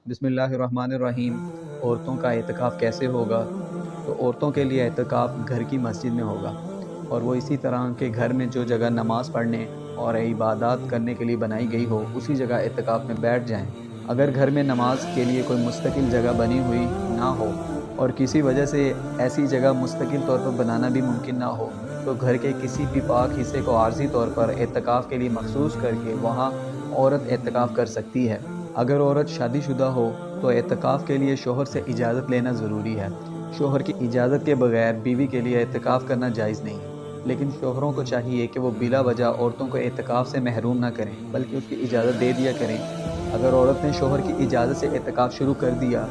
بسم اللہ الرحمن الرحیم۔ عورتوں کا اعتکاف کیسے ہوگا؟ تو عورتوں کے لیے اعتکاف گھر کی مسجد میں ہوگا، اور وہ اسی طرح کہ گھر میں جو جگہ نماز پڑھنے اور عبادات کرنے کے لیے بنائی گئی ہو اسی جگہ اعتکاف میں بیٹھ جائیں۔ اگر گھر میں نماز کے لیے کوئی مستقل جگہ بنی ہوئی نہ ہو اور کسی وجہ سے ایسی جگہ مستقل طور پر بنانا بھی ممکن نہ ہو تو گھر کے کسی بھی پاک حصے کو عارضی طور پر اعتکاف کے لیے مخصوص کر کے وہاں عورت اعتکاف کر سکتی ہے۔ اگر عورت شادی شدہ ہو تو اعتکاف کے لیے شوہر سے اجازت لینا ضروری ہے۔ شوہر کی اجازت کے بغیر بیوی کے لیے اعتکاف کرنا جائز نہیں، لیکن شوہروں کو چاہیے کہ وہ بلا وجہ عورتوں کو اعتکاف سے محروم نہ کریں بلکہ اس کی اجازت دے دیا کریں۔ اگر عورت نے شوہر کی اجازت سے اعتکاف شروع کر دیا،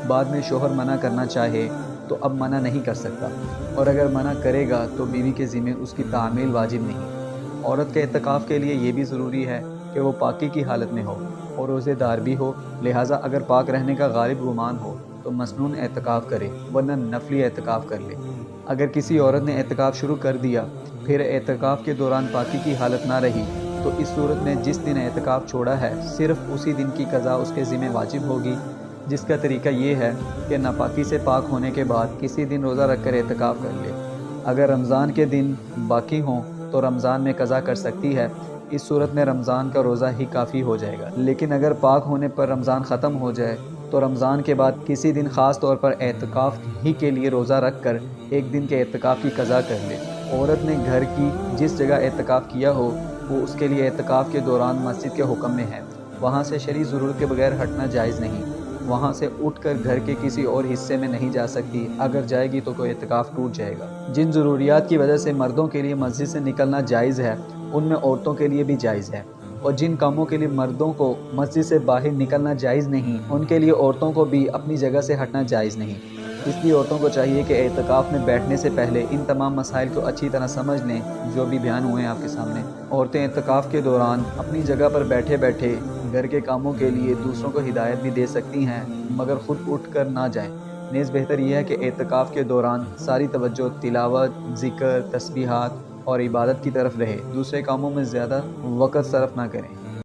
بعد میں شوہر منع کرنا چاہے تو اب منع نہیں کر سکتا، اور اگر منع کرے گا تو بیوی کے ذمہ اس کی تعمیل واجب نہیں۔ عورت کے اعتکاف کے لیے یہ بھی ضروری ہے کہ وہ پاکی کی حالت میں ہو اور روزے دار بھی ہو، لہٰذا اگر پاک رہنے کا غالب گمان ہو تو مسنون اعتکاف کرے ورنہ نفلی اعتکاف کر لے۔ اگر کسی عورت نے اعتکاف شروع کر دیا پھر اعتکاف کے دوران پاکی کی حالت نہ رہی تو اس صورت میں جس دن اعتکاف چھوڑا ہے صرف اسی دن کی قضا اس کے ذمہ واجب ہوگی، جس کا طریقہ یہ ہے کہ ناپاکی سے پاک ہونے کے بعد کسی دن روزہ رکھ کر اعتکاف کر لے۔ اگر رمضان کے دن باقی ہوں تو رمضان میں قضا کر سکتی ہے، اس صورت میں رمضان کا روزہ ہی کافی ہو جائے گا۔ لیکن اگر پاک ہونے پر رمضان ختم ہو جائے تو رمضان کے بعد کسی دن خاص طور پر اعتکاف ہی کے لیے روزہ رکھ کر ایک دن کے اعتکاف کی قضا کر لے۔ عورت نے گھر کی جس جگہ اعتکاف کیا ہو وہ اس کے لیے اعتکاف کے دوران مسجد کے حکم میں ہے، وہاں سے شرعی ضرورت کے بغیر ہٹنا جائز نہیں۔ وہاں سے اٹھ کر گھر کے کسی اور حصے میں نہیں جا سکتی، اگر جائے گی تو کوئی اعتکاف ٹوٹ جائے گا۔ جن ضروریات کی وجہ سے مردوں کے لیے مسجد سے نکلنا جائز ہے ان میں عورتوں کے لیے بھی جائز ہے، اور جن کاموں کے لیے مردوں کو مسجد سے باہر نکلنا جائز نہیں ان کے لیے عورتوں کو بھی اپنی جگہ سے ہٹنا جائز نہیں۔ اس لیے عورتوں کو چاہیے کہ اعتکاف میں بیٹھنے سے پہلے ان تمام مسائل کو اچھی طرح سمجھ لیں جو بھی بیان ہوئے ہیں آپ کے سامنے۔ عورتیں اعتکاف کے دوران اپنی جگہ پر بیٹھے بیٹھے گھر کے کاموں کے لیے دوسروں کو ہدایت بھی دے سکتی ہیں، مگر خود اٹھ کر نہ جائیں۔ نیز بہتر یہ ہے کہ اعتکاف کے دوران ساری توجہ تلاوت، ذکر، تسبیحات اور عبادت کی طرف رہے، دوسرے کاموں میں زیادہ وقت صرف نہ کریں۔